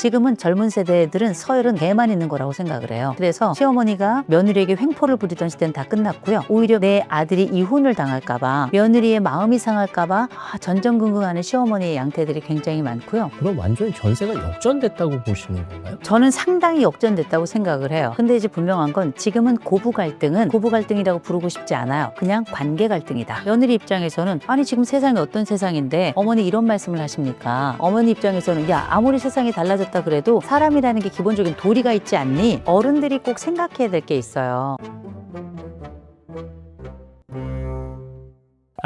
지금은 젊은 세대들은 서열은 개만 있는 거라고 생각을 해요. 그래서 시어머니가 며느리에게 횡포를 부리던 시대는 다 끝났고요. 오히려 내 아들이 이혼을 당할까봐, 며느리의 마음이 상할까봐 전전긍긍하는 시어머니의 양태들이 굉장히 많고요. 그럼 완전히 전세가 역전됐다고 보시는 건가요? 저는 상당히 역전됐다고 생각을 해요. 근데 이제 분명한 건 지금은 고부 갈등이라고 부르고 싶지 않아요. 그냥 관계 갈등이다. 며느리 입장에서는 아니 지금 세상이 어떤 세상인데 어머니 이런 말씀을 하십니까? 어머니 입장에서는 야 아무리 세상이 달라졌다 그래도 사람이라는 게 기본적인 도리가 있지 않니? 어른들이 꼭 생각해야 될 게 있어요.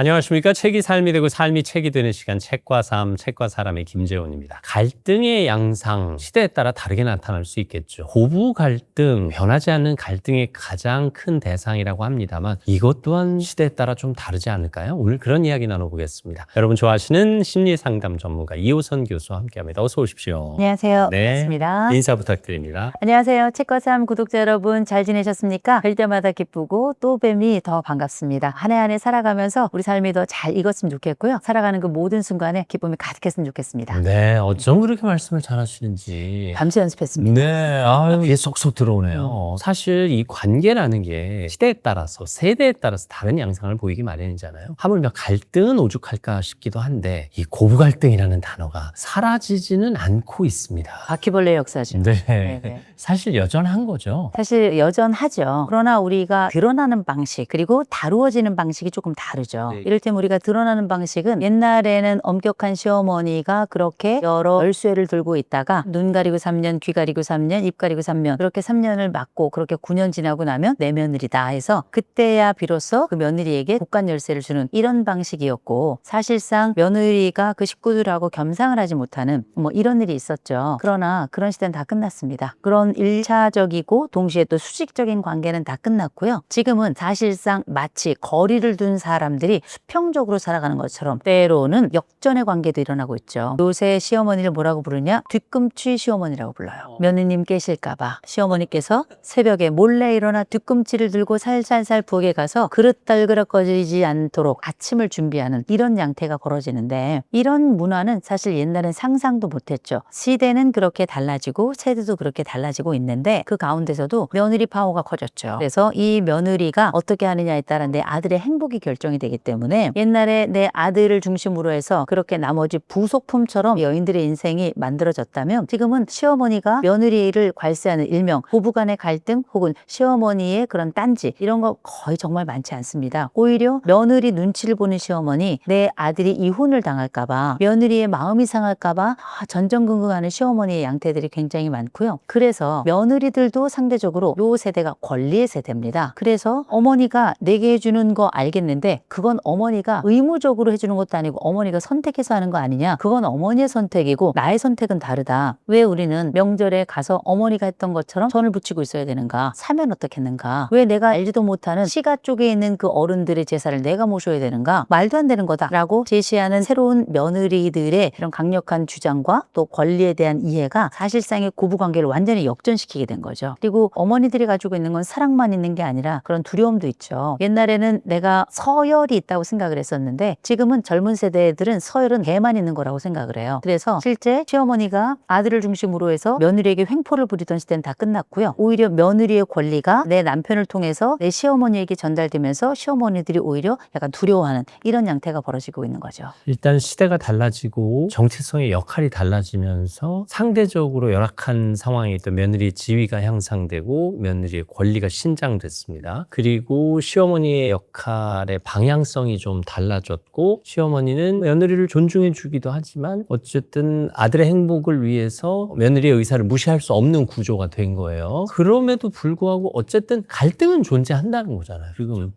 안녕하십니까. 책이 삶이 되고 삶이 책이 되는 시간, 책과 삶, 책과 사람의 김재훈입니다. 갈등의 양상, 시대에 따라 다르게 나타날 수 있겠죠. 고부 갈등, 변하지 않는 갈등의 가장 큰 대상이라고 합니다만 이것 또한 시대에 따라 좀 다르지 않을까요? 오늘 그런 이야기 나눠보겠습니다. 여러분 좋아하시는 심리상담 전문가 이호선 교수와 함께합니다. 어서 오십시오. 안녕하세요. 네, 반갑습니다. 인사 부탁드립니다. 안녕하세요. 책과 삶 구독자 여러분 잘 지내셨습니까? 뵐 때마다 기쁘고 또 뵈니 더 반갑습니다. 한 해 한 해 살아가면서 우리 삶이 더 잘 익었으면 좋겠고요. 살아가는 그 모든 순간에 기쁨이 가득했으면 좋겠습니다. 네, 어쩜 그렇게 말씀을 잘하시는지. 밤새 연습했습니다. 네, 아유, 이게 쏙쏙 들어오네요. 사실 이 관계라는 게 시대에 따라서, 세대에 따라서 다른 양상을 보이기 마련이잖아요. 하물며 갈등은 오죽할까 싶기도 한데, 이 고부 갈등이라는 단어가 사라지지는 않고 있습니다. 바퀴벌레 역사죠. 네, 네네. 사실 여전한 거죠. 사실 여전하죠. 그러나 우리가 드러나는 방식 그리고 다루어지는 방식이 조금 다르죠. 네. 이를테면 우리가 드러나는 방식은 옛날에는 엄격한 시어머니가 그렇게 여러 열쇠를 들고 있다가 눈 가리고 3년, 귀 가리고 3년, 입 가리고 3년 그렇게 3년을 맞고 그렇게 9년 지나고 나면 내 며느리다 해서 그때야 비로소 그 며느리에게 국간 열쇠를 주는 이런 방식이었고 사실상 며느리가 그 식구들하고 겸상을 하지 못하는 뭐 이런 일이 있었죠. 그러나 그런 시대는 다 끝났습니다. 그런 1차적이고 동시에 또 수직적인 관계는 다 끝났고요. 지금은 사실상 마치 거리를 둔 사람들이 수평적으로 살아가는 것처럼 때로는 역전의 관계도 일어나고 있죠. 요새 시어머니를 뭐라고 부르냐? 뒤꿈치 시어머니라고 불러요. 며느님 깨실까봐 시어머니께서 새벽에 몰래 일어나 뒤꿈치를 들고 살살살 부엌에 가서 그릇 달그락거리지 않도록 아침을 준비하는 이런 양태가 벌어지는데 이런 문화는 사실 옛날엔 상상도 못했죠. 시대는 그렇게 달라지고 세대도 그렇게 달라지고 있는데 그 가운데서도 며느리 파워가 커졌죠. 그래서 이 며느리가 어떻게 하느냐에 따라 내 아들의 행복이 결정이 되기 때문에 옛날에 내 아들을 중심으로 해서 그렇게 나머지 부속품처럼 여인들의 인생이 만들어졌다면 지금은 시어머니가 며느리를 괄세하는 일명 부부간의 갈등 혹은 시어머니의 그런 딴지 이런 거 거의 정말 많지 않습니다. 오히려 며느리 눈치를 보는 시어머니 내 아들이 이혼을 당할까봐 며느리의 마음이 상할까봐 전전긍긍하는 시어머니의 양태들이 굉장히 많고요. 그래서 며느리들도 상대적으로 요 세대가 권리의 세대입니다. 그래서 어머니가 내게 해주는 거 알겠는데 그건 어머니가 의무적으로 해주는 것도 아니고 어머니가 선택해서 하는 거 아니냐? 그건 어머니의 선택이고 나의 선택은 다르다. 왜 우리는 명절에 가서 어머니가 했던 것처럼 선을 붙이고 있어야 되는가? 사면 어떻겠는가? 왜 내가 알지도 못하는 시가 쪽에 있는 그 어른들의 제사를 내가 모셔야 되는가? 말도 안 되는 거다라고 제시하는 새로운 며느리들의 이런 강력한 주장과 또 권리에 대한 이해가 사실상의 고부관계를 완전히 역전시키게 된 거죠. 그리고 어머니들이 가지고 있는 건 사랑만 있는 게 아니라 그런 두려움도 있죠. 옛날에는 내가 서열이 있다고 생각을 했었는데 지금은 젊은 세대들은 서열은 개만 있는 거라고 생각을 해요. 그래서 실제 시어머니가 아들을 중심으로 해서 며느리에게 횡포를 부리던 시대는 다 끝났고요. 오히려 며느리의 권리가 내 남편을 통해서 내 시어머니에게 전달되면서 시어머니들이 오히려 약간 두려워하는 이런 양태가 벌어지고 있는 거죠. 일단 시대가 달라지고 정체성의 역할이 달라지면서 상대적으로 열악한 상황에 있던 며느리의 지위가 향상되고 며느리의 권리가 신장됐습니다. 그리고 시어머니의 역할의 방향성이 좀 달라졌고 시어머니는 며느리를 존중해 주기도 하지만 어쨌든 아들의 행복을 위해서 며느리의 의사를 무시할 수 없는 구조가 된 거예요. 그럼에도 불구하고 어쨌든 갈등은 존재한다는 거잖아요. 지금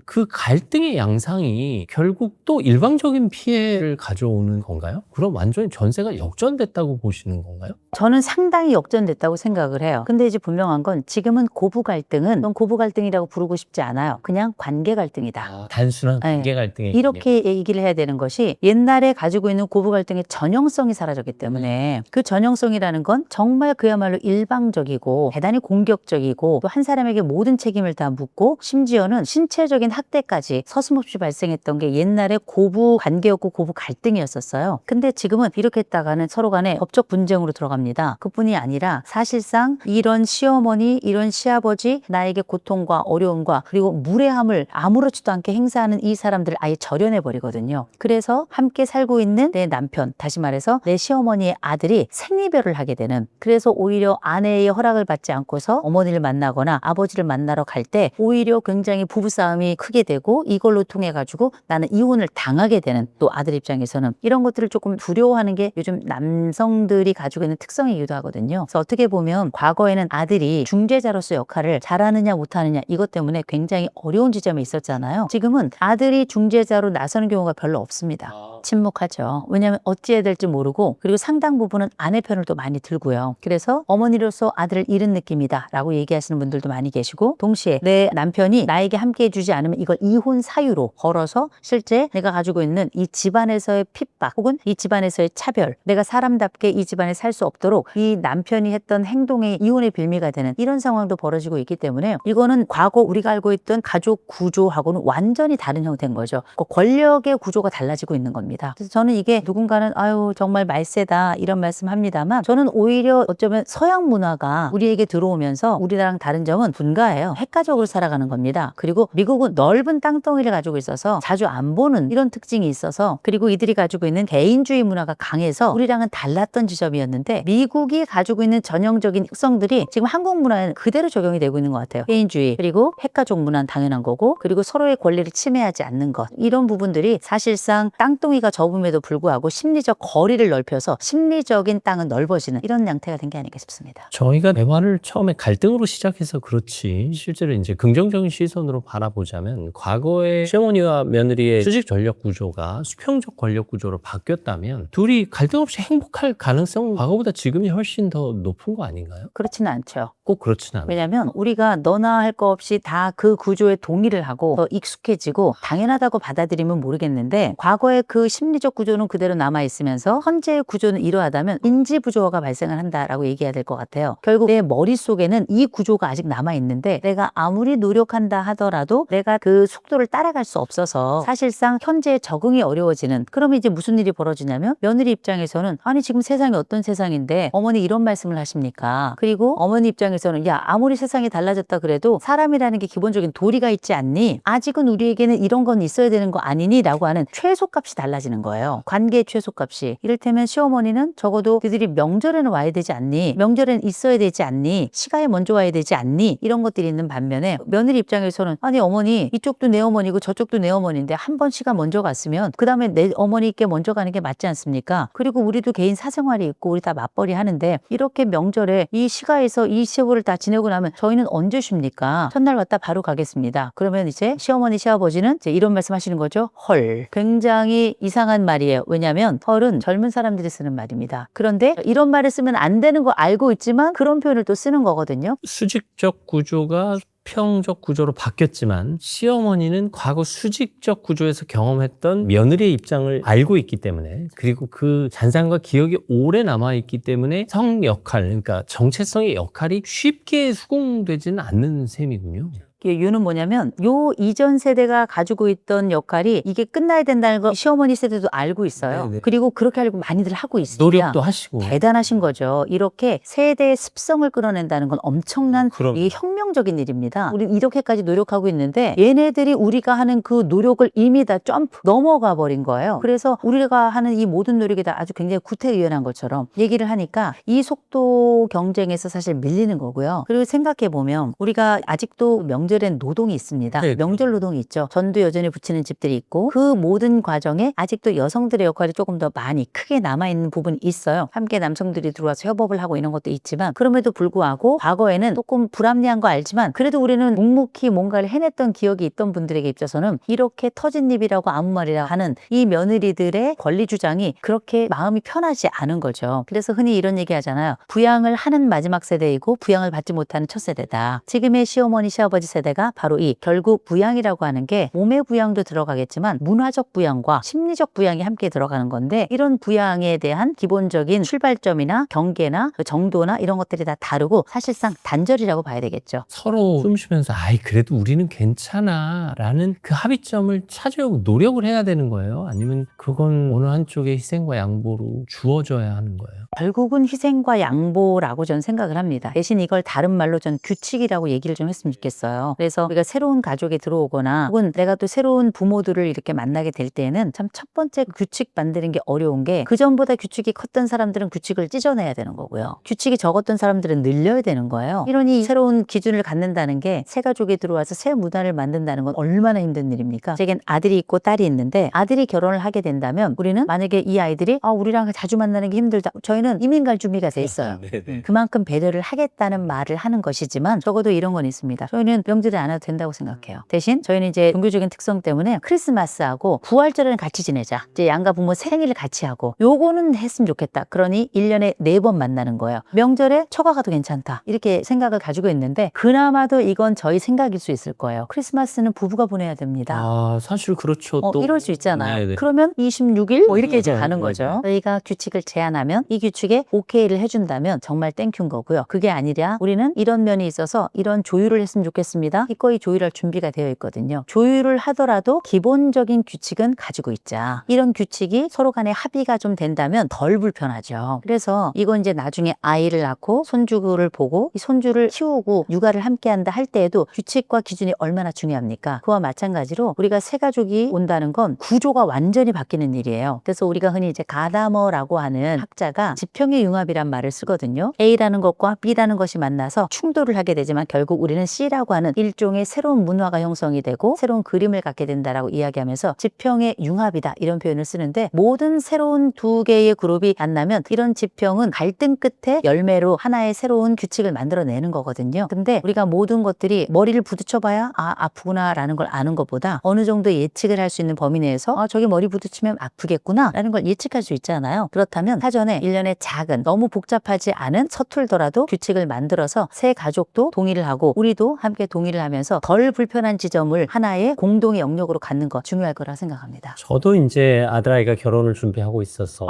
그 갈등의 양상이 결국 또 일방적인 피해를 가져오는 건가요? 그럼 완전히 전세가 역전됐다고 보시는 건가요? 저는 상당히 역전됐다고 생각을 해요. 근데 이제 분명한 건 지금은 고부 갈등은 고부 갈등이라고 부르고 싶지 않아요. 그냥 관계 갈등이다. 단순한 네. 관계 갈등이 이렇게 얘기를 해야 되는 것이 옛날에 가지고 있는 고부 갈등의 전형성이 사라졌기 때문에 그 전형성이라는 건 정말 그야말로 일방적이고 대단히 공격적이고 또 한 사람에게 모든 책임을 다 묻고 심지어는 신체적인 학대까지 서슴없이 발생했던 게 옛날에 고부 관계였고 고부 갈등이었었어요. 근데 지금은 이렇게 했다가는 서로 간에 법적 분쟁으로 들어갑니다. 그뿐이 아니라 사실상 이런 시어머니, 이런 시아버지, 나에게 고통과 어려움과 그리고 무례함을 아무렇지도 않게 행사하는 이 사람들을 아예 절연해 버리거든요. 그래서 함께 살고 있는 내 남편, 다시 말해서 내 시어머니의 아들이 생리별을 하게 되는, 그래서 오히려 아내의 허락을 받지 않고서 어머니를 만나거나 아버지를 만나러 갈 때 오히려 굉장히 부부싸움이 크게 되고 이걸로 통해 가지고 나는 이혼을 당하게 되는, 또 아들 입장에서는 이런 것들을 조금 두려워하는 게 요즘 남성들이 가지고 있는 특성이기도 하거든요. 그래서 어떻게 보면 과거에는 아들이 중재자로서 역할을 잘하느냐 못하느냐 이것 때문에 굉장히 어려운 지점이 있었잖아요. 지금은 아들이 중재자로 나서는 경우가 별로 없습니다. 침묵하죠. 왜냐하면 어찌해야 될지 모르고, 그리고 상당 부분은 아내 편을 또 많이 들고요. 그래서 어머니로서 아들을 잃은 느낌이다 라고 얘기하시는 분들도 많이 계시고, 동시에 내 남편이 나에게 함께 해주지 않으면 이걸 이혼 사유로 걸어서 실제 내가 가지고 있는 이 집안에서의 핍박 혹은 이 집안에서의 차별, 내가 사람답게 이 집안에 살 수 없도록 이 남편이 했던 행동의 이혼의 빌미가 되는 이런 상황도 벌어지고 있기 때문에 이거는 과거 우리가 알고 있던 가족 구조하고는 완전히 다른 형태인 거죠. 그 권력의 구조가 달라지고 있는 겁니다. 그래서 저는 이게 누군가는 아유 정말 말세다 이런 말씀합니다만, 저는 오히려 어쩌면 서양 문화가 우리에게 들어오면서 우리나라랑 다른 점은 분가예요. 핵가족으로 살아가는 겁니다. 그리고 미국은 넓은 땅덩이를 가지고 있어서 자주 안 보는 이런 특징이 있어서, 그리고 이들이 가지고 있는 개인주의 문화가 강해서 우리랑은 달랐던 지점이었는데, 미국이 가지고 있는 전형적인 특성들이 지금 한국 문화에는 그대로 적용이 되고 있는 것 같아요. 개인주의, 그리고 핵가족 문화는 당연한 거고, 그리고 서로의 권리를 침해하지 않는 것, 이런 부분들이 사실상 땅덩이가 좁음에도 불구하고 심리적 거리를 넓혀서 심리적인 땅은 넓어지는 이런 양태가 된 게 아닐까 싶습니다. 저희가 대화를 처음에 갈등으로 시작해서 그렇지, 실제로 이제 긍정적인 시선으로 바라보자면 과거의 시어머니와 며느리의 수직 전력 구조가 수평적 권력 구조로 바뀌었다면 둘이 갈등 없이 행복할 가능성은 과거보다 지금이 훨씬 더 높은 거 아닌가요? 그렇지는 않죠. 꼭 그렇지는 않아요. 왜냐하면 우리가 너나 할 거 없이 다 그 구조에 동의를 하고 더 익숙해지고 당연하다고 받아들이면 모르겠는데, 과거의 그 심리적 구조는 그대로 남아있으면서 현재의 구조는 이러하다면 인지 부조화가 발생을 한다라고 얘기해야 될 것 같아요. 결국 내 머릿속에는 이 구조가 아직 남아있는데 내가 아무리 노력한다 하더라도 내가 그 속도를 따라갈 수 없어서 사실상 현재에 적응이 어려워지는, 그러면 이제 무슨 일이 벌어지냐면 며느리 입장에서는 아니 지금 세상이 어떤 세상인데 어머니 이런 말씀을 하십니까? 그리고 어머니 입장에서는 야 아무리 세상이 달라졌다 그래도 사람이라는 게 기본적인 도리가 있지 않니? 아직은 우리에게는 이런 건 있어야 되는 거 아니니? 라고 하는 최소값이 달라지는 거예요. 관계의 최소값이. 이를테면 시어머니는 적어도 그들이 명절에는 와야 되지 않니? 명절에는 있어야 되지 않니? 시가에 먼저 와야 되지 않니? 이런 것들이 있는 반면에 며느리 입장에서는 아니 어머니 이쪽도 내 어머니고 저쪽도 내 어머니인데 한 번 시가 먼저 갔으면 그 다음에 내 어머니께 먼저 가는 게 맞지 않습니까? 그리고 우리도 개인 사생활이 있고 우리 다 맞벌이 하는데 이렇게 명절에 이 시가에서 이 세월을 다 지내고 나면 저희는 언제 쉽니까? 첫날 왔다 바로 가겠습니다. 그러면 이제 시어머니 시아버지는 이제 이런 말씀 하시는 거죠. 헐. 굉장히 이상한 말이에요. 왜냐하면 헐은 젊은 사람들이 쓰는 말입니다. 그런데 이런 말을 쓰면 안 되는 거 알고 있지만 그런 표현을 또 쓰는 거거든요. 수직적 구조가 수평적 구조로 바뀌었지만 시어머니는 과거 수직적 구조에서 경험했던 며느리의 입장을 알고 있기 때문에, 그리고 그 잔상과 기억이 오래 남아있기 때문에 성 역할, 그러니까 정체성의 역할이 쉽게 수긍되지는 않는 셈이군요. 이유는 뭐냐면 요 이전 세대가 가지고 있던 역할이 이게 끝나야 된다는 거 시어머니 세대도 알고 있어요. 네네. 그리고 그렇게 알고 많이들 하고 있습니다. 노력도 하시고. 대단하신 거죠. 이렇게 세대의 습성을 끌어낸다는 건 엄청난 그럼. 이게 혁명적인 일입니다. 우리 이렇게까지 노력하고 있는데 얘네들이 우리가 하는 그 노력을 이미 다 점프 넘어가 버린 거예요. 그래서 우리가 하는 이 모든 노력이 다 아주 굉장히 구태의연한 것처럼 얘기를 하니까 이 속도 경쟁에서 사실 밀리는 거고요. 그리고 생각해 보면 우리가 아직도 명절엔 노동이 있습니다. 네. 명절 노동이 있죠. 전도 여전히 붙이는 집들이 있고 그 모든 과정에 아직도 여성들의 역할이 조금 더 많이 크게 남아있는 부분이 있어요. 함께 남성들이 들어와서 협업을 하고 이런 것도 있지만, 그럼에도 불구하고 과거에는 조금 불합리한 거 알지만 그래도 우리는 묵묵히 뭔가를 해냈던 기억이 있던 분들에게 입장에서는 이렇게 터진 입이라고 아무 말이라 하는 이 며느리들의 권리 주장이 그렇게 마음이 편하지 않은 거죠. 그래서 흔히 이런 얘기 하잖아요. 부양을 하는 마지막 세대이고 부양을 받지 못하는 첫 세대다. 지금의 시어머니 시아버지 세대 세대가 바로 이 결국 부양이라고 하는 게 몸의 부양도 들어가겠지만 문화적 부양과 심리적 부양이 함께 들어가는 건데, 이런 부양에 대한 기본적인 출발점이나 경계나 그 정도나 이런 것들이 다 다르고 사실상 단절이라고 봐야 되겠죠. 서로 숨 쉬면서 아이 그래도 우리는 괜찮아 라는 그 합의점을 찾으려고 노력을 해야 되는 거예요? 아니면 그건 어느 한쪽의 희생과 양보로 주어져야 하는 거예요? 결국은 희생과 양보라고 저는 생각을 합니다. 대신 이걸 다른 말로 전 규칙이라고 얘기를 좀 했으면 좋겠어요. 그래서 우리가 새로운 가족에 들어오거나 혹은 내가 또 새로운 부모들을 이렇게 만나게 될 때는 참 첫 번째 규칙 만드는 게 어려운 게, 그전보다 규칙이 컸던 사람들은 규칙을 찢어내야 되는 거고요. 규칙이 적었던 사람들은 늘려야 되는 거예요. 이러니 새로운 기준을 갖는다는 게, 새 가족에 들어와서 새 문화를 만든다는 건 얼마나 힘든 일입니까? 제겐 아들이 있고 딸이 있는데, 아들이 결혼을 하게 된다면 우리는 만약에 이 아이들이 우리랑 자주 만나는 게 힘들다, 저희는 이민 갈 준비가 돼 있어요. 그만큼 배려를 하겠다는 말을 하는 것이지만 적어도 이런 건 있습니다. 저희는 명절에 안 와도 된다고 생각해요. 대신 저희는 이제 종교적인 특성 때문에 크리스마스하고 부활절에는 같이 지내자, 이제 양가 부모 생일을 같이 하고, 요거는 했으면 좋겠다. 그러니 1년에 4번 만나는 거예요. 명절에 처가 가도 괜찮다, 이렇게 생각을 가지고 있는데, 그나마도 이건 저희 생각일 수 있을 거예요. 크리스마스는 부부가 보내야 됩니다. 아 사실 그렇죠. 또 이럴 수 있잖아요. 네네. 그러면 26일 뭐 이렇게 이제 네, 가는 네, 거죠. 저희가 규칙을 제안하면 이 규칙에 오케이를 해준다면 정말 땡큐인 거고요. 그게 아니라 우리는 이런 면이 있어서 이런 조율을 했으면 좋겠습니다. 기꺼이 조율할 준비가 되어 있거든요. 조율을 하더라도 기본적인 규칙은 가지고 있자. 이런 규칙이 서로 간에 합의가 좀 된다면 덜 불편하죠. 그래서 이건 이제 나중에 아이를 낳고 손주를 보고 이 손주를 키우고 육아를 함께 한다 할 때에도 규칙과 기준이 얼마나 중요합니까? 그와 마찬가지로 우리가 새 가족이 온다는 건 구조가 완전히 바뀌는 일이에요. 그래서 우리가 흔히 이제 가다머라고 하는 학자가 지평의 융합이란 말을 쓰거든요. A라는 것과 B라는 것이 만나서 충돌을 하게 되지만 결국 우리는 C라고 하는 일종의 새로운 문화가 형성이 되고 새로운 그림을 갖게 된다라고 이야기하면서 지평의 융합이다, 이런 표현을 쓰는데, 모든 새로운 두 개의 그룹이 만나면 이런 지평은 갈등 끝에 열매로 하나의 새로운 규칙을 만들어내는 거거든요. 근데 우리가 모든 것들이 머리를 부딪혀봐야 아프구나 라는 걸 아는 것보다 어느 정도 예측을 할 수 있는 범위 내에서 저기 머리 부딪히면 아프겠구나 라는 걸 예측할 수 있잖아요. 그렇다면 사전에 일련의 작은, 너무 복잡하지 않은, 서툴더라도 규칙을 만들어서 새 가족도 동의를 하고 우리도 함께 동의를 하면서 덜 불편한 지점을 하나의 공동의 영역으로 갖는 것 중요할 거라 생각합니다. 저도 이제 아들아이가 결혼을 준비하고 있어서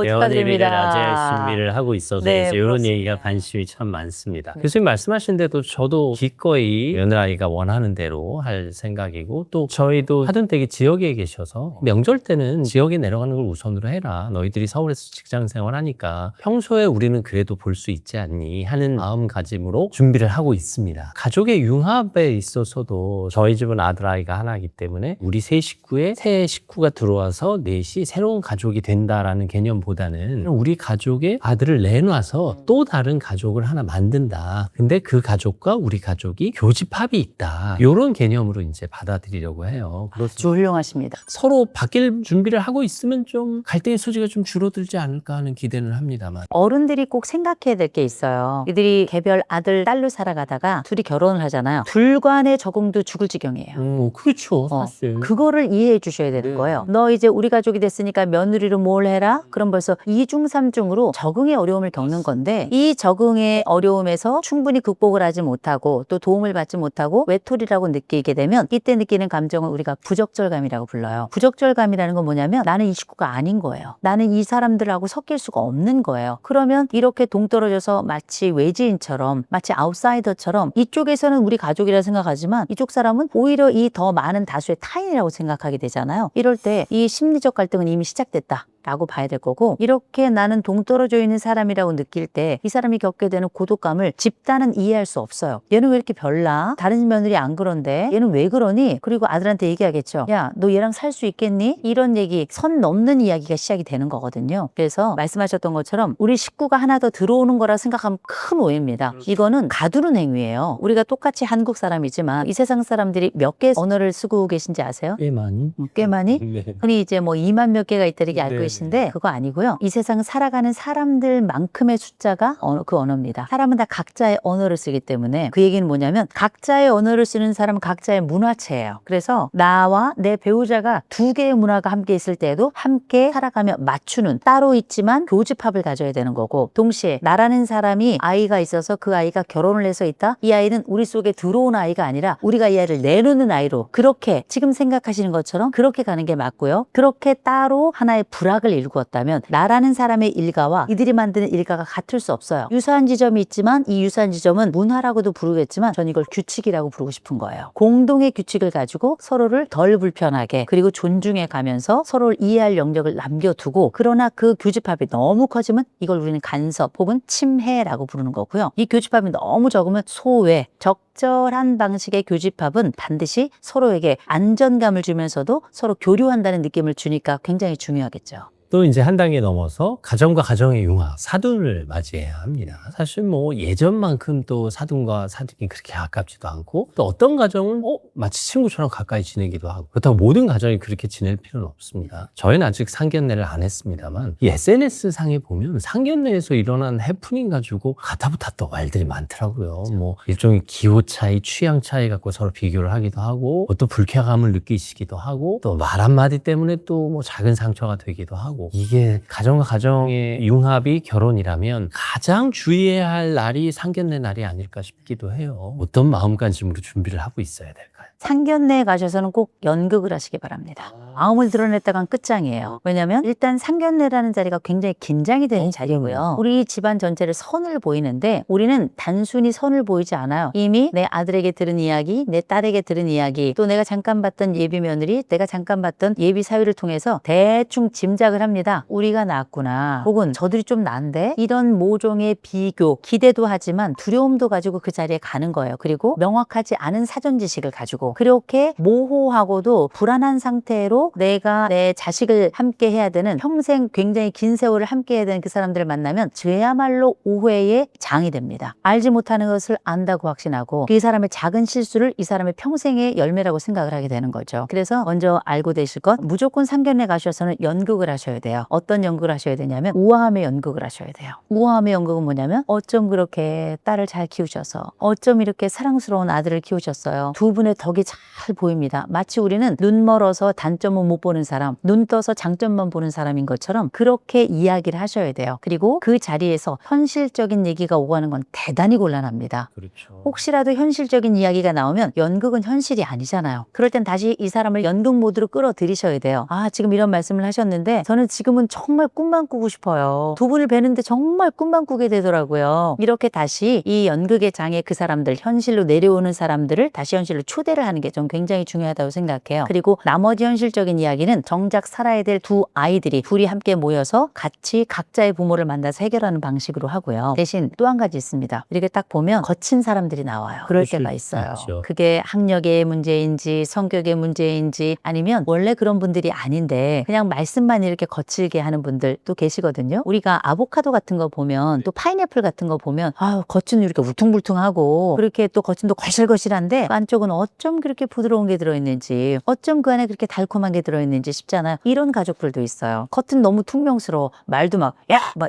축하드립니다. 아재 준비를 하고 있어서 네, 이제 이런 그렇습니다. 얘기가 관심이 참 많습니다. 교수님 말씀하신 대로 저도 기꺼이 며느라이가 원하는 대로 할 생각이고, 또 저희도 하든댁이 지역에 계셔서 명절 때는 지역에 내려가는 걸 우선으로 해라, 너희들이 서울에서 직장 생활하니까 평소에 우리는 그래도 볼 수 있지 않니 하는 마음가짐으로 준비를 하고 있습니다. 가족의 융합에 있어서도 저희 집은 아들아이가 하나이기 때문에 우리 세 식구에 새 식구가 들어와서 넷이 새로운 가족이 된다라는 개념보다는 우리 가족의 아들을 내놔서 또 다른 가족을 하나 만든다. 근데 그 가족과 우리 가족이 교집합이 있다, 이런 개념으로 이제 받아들이려고 해요. 아주 훌륭하십니다. 서로 바뀔 준비를 하고 있으면 좀 갈등의 소지가 좀 줄어들지 않을까 하는 기대는 합니다만. 어른들이 꼭 생각해야 될 게 있어요. 이들이 개별 아들, 딸로 살아가다가 둘이 결혼을 하잖아요. 둘 간의 적응도 죽을 지경이에요. 그렇죠. 사실. 그거를 이해해 주셔야 되는 거예요. 너 이제 우리 가족이 됐으니까 며느리로 뭘 해라? 그럼 벌써 2중, 3중으로 적응의 어려움을 겪는 건데, 이 적응의 어려움에서 충분히 극복을 하지 못하고 또 도움을 받지 못하고 외톨이라고 느끼게 되면 이때 느끼는 감정을 우리가 부적절감이라고 불러요. 부적절감이라는 건 뭐냐면 나는 이 식구가 아닌 거예요. 나는 이 사람들하고 섞일 수가 없는 거예요. 그러면 이렇게 동떨어져서 마치 외지인처럼, 마치 아웃사이더처럼, 이쪽에서는 우리 가족이라 생각하지만 이쪽 사람은 오히려 이 더 많은 다수의 타인이라고 생각하게 되잖아요. 이럴 때 이 심리적 갈등은 이미 시작됐다 라고 봐야 될 거고, 이렇게 나는 동떨어져 있는 사람이라고 느낄 때 이 사람이 겪게 되는 고독감을 집단은 이해할 수 없어요. 얘는 왜 이렇게 별나? 다른 며느리 안 그런데? 얘는 왜 그러니? 그리고 아들한테 얘기하겠죠. 야, 너 얘랑 살 수 있겠니? 이런 얘기, 선 넘는 이야기가 시작이 되는 거거든요. 그래서 말씀하셨던 것처럼 우리 식구가 하나 더 들어오는 거라 생각하면 큰 오해입니다. 이거는 가두는 행위예요. 우리가 똑같이 한국 사람이지만 이 세상 사람들이 몇 개 언어를 쓰고 계신지 아세요? 꽤 많이. 꽤 많이? 네. 흔히 이제 뭐 2만 몇 개가 있다 이렇게 알고 네, 것인데 그거 아니고요. 이 세상 살아가는 사람들만큼의 숫자가 그 언어입니다. 사람은 다 각자의 언어를 쓰기 때문에 그 얘기는 뭐냐면 각자의 언어를 쓰는 사람은 각자의 문화체예요. 그래서 나와 내 배우자가 두 개의 문화가 함께 있을 때에도 함께 살아가며 맞추는 따로 있지만 교집합을 가져야 되는 거고 동시에 나라는 사람이 아이가 있어서 그 아이가 결혼을 해서 있다. 이 아이는 우리 속에 들어온 아이가 아니라 우리가 이 아이를 내놓는 아이로 그렇게 지금 생각하시는 것처럼 그렇게 가는 게 맞고요. 그렇게 따로 하나의 불학을 일구었다면 나라는 사람의 일가와 이들이 만드는 일가가 같을 수 없어요. 유사한 지점이 있지만 이 유사한 지점은 문화라고도 부르겠지만 전 이걸 규칙이라고 부르고 싶은 거예요. 공동의 규칙을 가지고 서로를 덜 불편하게 그리고 존중해 가면서 서로를 이해할 영역을 남겨두고 그러나 그 교집합이 너무 커지면 이걸 우리는 간섭 혹은 침해라고 부르는 거고요. 이 교집합이 너무 적으면 소외, 적절한 방식의 교집합은 반드시 서로에게 안전감을 주면서도 서로 교류한다는 느낌을 주니까 굉장히 중요하겠죠. 또 이제 한 단계 넘어서 가정과 가정의 융화, 사돈을 맞이해야 합니다. 사실 뭐 예전만큼 또 사돈과 사돈이 그렇게 가깝지도 않고 또 어떤 가정은 마치 친구처럼 가까이 지내기도 하고 그렇다고 모든 가정이 그렇게 지낼 필요는 없습니다. 저희는 아직 상견례를 안 했습니다만 이 SNS 상에 보면 상견례에서 일어난 해프닝 가지고 가타부타 말들이 많더라고요. 뭐 일종의 기호 차이, 취향 차이 갖고 서로 비교를 하기도 하고 또 불쾌감을 느끼시기도 하고 또 말 한마디 때문에 또 뭐 작은 상처가 되기도 하고 이게 가정과 가정의 융합이 결혼이라면 가장 주의해야 할 날이 상견례 날이 아닐까 싶기도 해요. 어떤 마음가짐으로 준비를 하고 있어야 될까요? 상견례에 가셔서는 꼭 연극을 하시기 바랍니다. 마음을 드러냈다간 끝장이에요. 왜냐하면 일단 상견례라는 자리가 굉장히 긴장이 되는 자리고요. 우리 집안 전체를 선을 보이는데 우리는 단순히 선을 보이지 않아요. 이미 내 아들에게 들은 이야기, 내 딸에게 들은 이야기, 또 내가 잠깐 봤던 예비 며느리, 내가 잠깐 봤던 예비 사위를 통해서 대충 짐작을 합니다. 우리가 낫구나. 혹은 저들이 좀 난데 이런 모종의 비교, 기대도 하지만 두려움도 가지고 그 자리에 가는 거예요. 그리고 명확하지 않은 사전 지식을 가지고 그렇게 모호하고도 불안한 상태로 내가 내 자식을 함께 해야 되는 평생 굉장히 긴 세월을 함께 해야 되는 그 사람들을 만나면 저야말로 오해의 장이 됩니다. 알지 못하는 것을 안다고 확신하고 그 사람의 작은 실수를 이 사람의 평생의 열매라고 생각을 하게 되는 거죠. 그래서 먼저 알고 되실 것, 무조건 상견례 가셔서는 연극을 하셔야 돼요. 어떤 연극을 하셔야 되냐면 우아함의 연극을 하셔야 돼요. 우아함의 연극은 뭐냐면 어쩜 그렇게 딸을 잘 키우셔서 어쩜 이렇게 사랑스러운 아들을 키우셨어요. 두 분의 덕이 잘 보입니다. 마치 우리는 눈 멀어서 단점은 못 보는 사람, 눈 떠서 장점만 보는 사람인 것처럼 그렇게 이야기를 하셔야 돼요. 그리고 그 자리에서 현실적인 얘기가 오가는 건 대단히 곤란합니다. 그렇죠. 혹시라도 현실적인 이야기가 나오면 연극은 현실이 아니잖아요. 그럴 땐 다시 이 사람을 연극 모드로 끌어들이셔야 돼요. 아, 지금 이런 말씀을 하셨는데 저는 지금은 정말 꿈만 꾸고 싶어요. 두 분을 뵈는데 정말 꿈만 꾸게 되더라고요. 이렇게 다시 이 연극의 장에 그 사람들, 현실로 내려오는 사람들을 다시 현실로 초대를 하는 게 좀 굉장히 중요하다고 생각해요. 그리고 나머지 현실적인 이야기는 정작 살아야 될 두 아이들이 둘이 함께 모여서 같이 각자의 부모를 만나서 해결하는 방식으로 하고요. 대신 또 한 가지 있습니다. 이렇게 딱 보면 거친 사람들이 나와요. 그럴 때가 있어요. 있죠. 그게 학력의 문제인지 성격의 문제인지 아니면 원래 그런 분들이 아닌데 그냥 말씀만 이렇게 거칠게 하는 분들도 계시거든요. 우리가 아보카도 같은 거 보면 또 파인애플 같은 거 보면 아유 겉은 이렇게 울퉁불퉁하고 그렇게 또 겉은 거실거실한데 그 안쪽은 어쩜 그렇게 부드러운 게 들어있는지 어쩜 그 안에 그렇게 달콤한 게 들어있는지 싶잖아요. 이런 가족들도 있어요. 겉은 너무 퉁명스러워 말도 막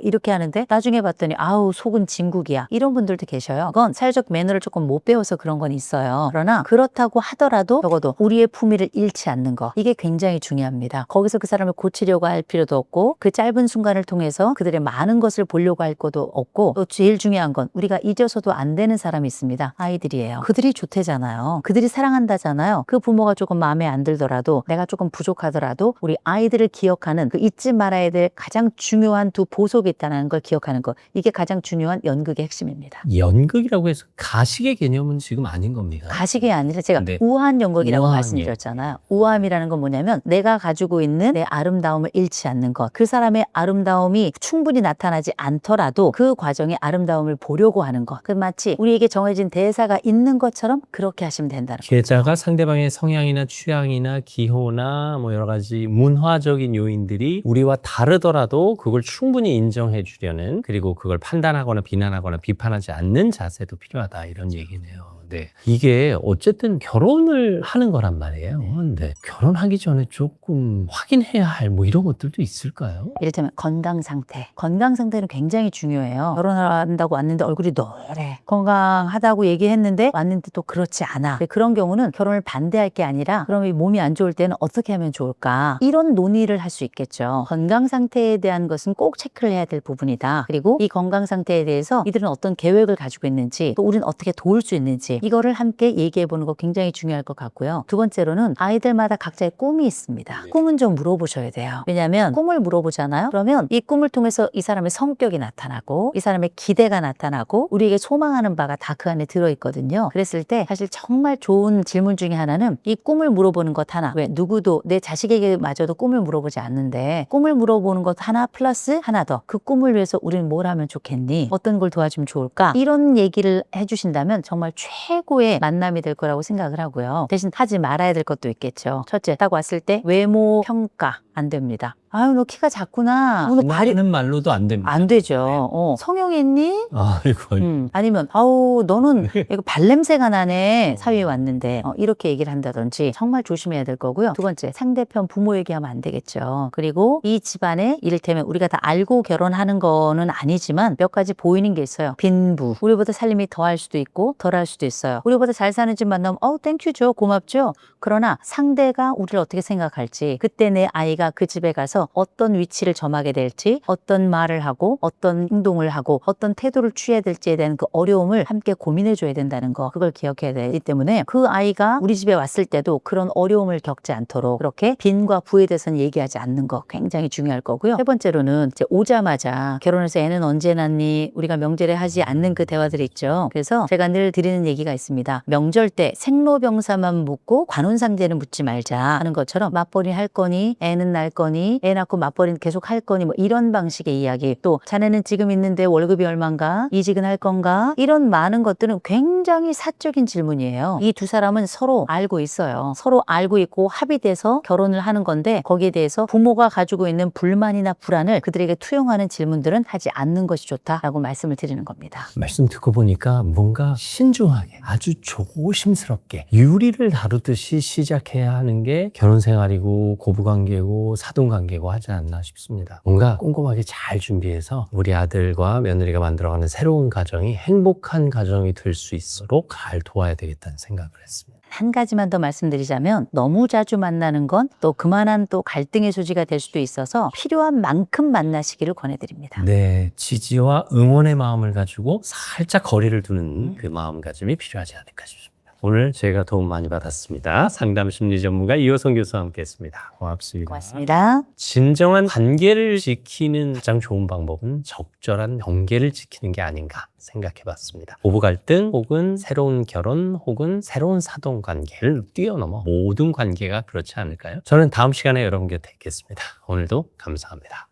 이렇게 하는데 나중에 봤더니 아우 속은 진국이야. 이런 분들도 계셔요. 그건 사회적 매너를 조금 못 배워서 그런 건 있어요. 그러나 그렇다고 하더라도 적어도 우리의 품위를 잃지 않는 거 이게 굉장히 중요합니다. 거기서 그 사람을 고치려고 할 필요도 없고 그 짧은 순간을 통해서 그들의 많은 것을 보려고 할 것도 없고 또 제일 중요한 건 우리가 잊어서도 안 되는 사람이 있습니다. 아이들이에요. 그들이 좋대잖아요. 그들이 사랑한다잖아요. 그 부모가 조금 마음에 안 들더라도 내가 조금 부족하더라도 우리 아이들을 기억하는 그 잊지 말아야 될 가장 중요한 두 보석이 있다는 걸 기억하는 것 이게 가장 중요한 연극의 핵심입니다. 연극이라고 해서 가식의 개념은 지금 아닌 겁니다. 가식이 아니라 제가 네. 우아한 연극이라고 우아한 말씀드렸잖아요. 우아함이라는 건 뭐냐면 내가 가지고 있는 내 아름다움을 잃지 않는 것. 그 사람의 아름다움이 충분히 나타나지 않더라도 그 과정의 아름다움을 보려고 하는 것. 그 마치 우리에게 정해진 대사가 있는 것처럼 그렇게 하시면 된다는 거죠. 계자가 상대방의 성향이나 취향이나 기호나 환경이나 뭐 여러 가지 문화적인 요인들이 우리와 다르더라도 그걸 충분히 인정해 주려는, 그리고 그걸 판단하거나 비난하거나 비판하지 않는 자세도 필요하다, 이런 얘기네요. 네. 이게 어쨌든 결혼을 하는 거란 말이에요. 근데 결혼하기 전에 조금 확인해야 할 뭐 이런 것들도 있을까요? 이를테면 건강 상태. 건강 상태는 굉장히 중요해요. 결혼한다고 왔는데 얼굴이 노래. 건강하다고 얘기했는데 왔는데 또 그렇지 않아. 그런 경우는 결혼을 반대할 게 아니라 그럼 이 몸이 안 좋을 때는 어떻게 하면 좋을까? 이런 논의를 할 수 있겠죠. 건강 상태에 대한 것은 꼭 체크를 해야 될 부분이다. 그리고 이 건강 상태에 대해서 이들은 어떤 계획을 가지고 있는지, 또 우리는 어떻게 도울 수 있는지, 이거를 함께 얘기해 보는 거 굉장히 중요할 것 같고요. 두 번째로는 아이들마다 각자의 꿈이 있습니다. 꿈은 좀 물어보셔야 돼요. 왜냐하면 꿈을 물어보잖아요. 그러면 이 꿈을 통해서 이 사람의 성격이 나타나고 이 사람의 기대가 나타나고 우리에게 소망하는 바가 다 그 안에 들어있거든요. 그랬을 때 사실 정말 좋은 질문 중에 하나는 이 꿈을 물어보는 것 하나. 왜 누구도 내 자식에게 마저도 꿈을 물어보지 않는데 꿈을 물어보는 것 하나 플러스 하나 더. 그 꿈을 위해서 우리는 뭘 하면 좋겠니? 어떤 걸 도와주면 좋을까? 이런 얘기를 해주신다면 정말 최고의 만남이 될 거라고 생각을 하고요. 대신 하지 말아야 될 것도 있겠죠. 첫째, 딱 왔을 때 외모 평가 안 됩니다. 아유, 너 키가 작구나. 너 발이 하는 말로도 안 됩니다. 안 되죠. 성형했니? 아이고. 아니면 아우 너는 이거 발냄새가 나네. 사위에 왔는데 이렇게 얘기를 한다든지 정말 조심해야 될 거고요. 두 번째, 상대편 부모 얘기하면 안 되겠죠. 그리고 이 집안에 이를테면 우리가 다 알고 결혼하는 거는 아니지만 몇 가지 보이는 게 있어요. 빈부. 우리보다 살림이 더할 수도 있고 덜할 수도 있어요. 우리보다 잘 사는 집 만나면 땡큐죠. 고맙죠. 그러나 상대가 우리를 어떻게 생각할지, 그때 내 아이가 그 집에 가서 어떤 위치를 점하게 될지, 어떤 말을 하고 어떤 행동을 하고 어떤 태도를 취해야 될지에 대한 그 어려움을 함께 고민해 줘야 된다는 거, 그걸 기억해야 되기 때문에 그 아이가 우리 집에 왔을 때도 그런 어려움을 겪지 않도록 그렇게 빈과 부에 대해서는 얘기하지 않는 거 굉장히 중요할 거고요. 세 번째로는 이제 오자마자 결혼해서 애는 언제 낳니? 우리가 명절에 하지 않는 그 대화들이 있죠. 그래서 제가 늘 드리는 얘기가 있습니다. 명절 때 생로병사만 묻고 관혼상제는 묻지 말자 하는 것처럼 맞벌이 할 거니? 애는 낳을 거니? 애 낳고 맞벌이는 계속 할 거니? 뭐 이런 방식의 이야기. 또 자네는 지금 있는데 월급이 얼만가? 이직은 할 건가? 이런 많은 것들은 굉장히 사적인 질문이에요. 이 두 사람은 서로 알고 있어요. 서로 알고 있고 합의돼서 결혼을 하는 건데 거기에 대해서 부모가 가지고 있는 불만이나 불안을 그들에게 투영하는 질문들은 하지 않는 것이 좋다라고 말씀을 드리는 겁니다. 말씀 듣고 보니까 뭔가 신중하게 아주 조심스럽게 유리를 다루듯이 시작해야 하는 게 결혼생활이고 고부관계고 사돈관계고 하지 않나 싶습니다. 뭔가 꼼꼼하게 잘 준비해서 우리 아들과 며느리가 만들어가는 새로운 가정이 행복한 가정이 될 수 있도록 잘 도와야 되겠다는 생각을 했습니다. 한 가지만 더 말씀드리자면 너무 자주 만나는 건 또 그만한 또 갈등의 소지가 될 수도 있어서 필요한 만큼 만나시기를 권해드립니다. 네, 지지와 응원의 마음을 가지고 살짝 거리를 두는 그 마음가짐이 필요하지 않을까 싶습니다. 오늘 제가 도움 많이 받았습니다. 상담 심리 전문가 이호성 교수와 함께했습니다. 고맙습니다. 고맙습니다. 진정한 관계를 지키는 가장 좋은 방법은 적절한 경계를 지키는 게 아닌가 생각해봤습니다. 부부 갈등 혹은 새로운 결혼 혹은 새로운 사돈 관계를 뛰어넘어 모든 관계가 그렇지 않을까요? 저는 다음 시간에 여러분께 뵙겠습니다. 오늘도 감사합니다.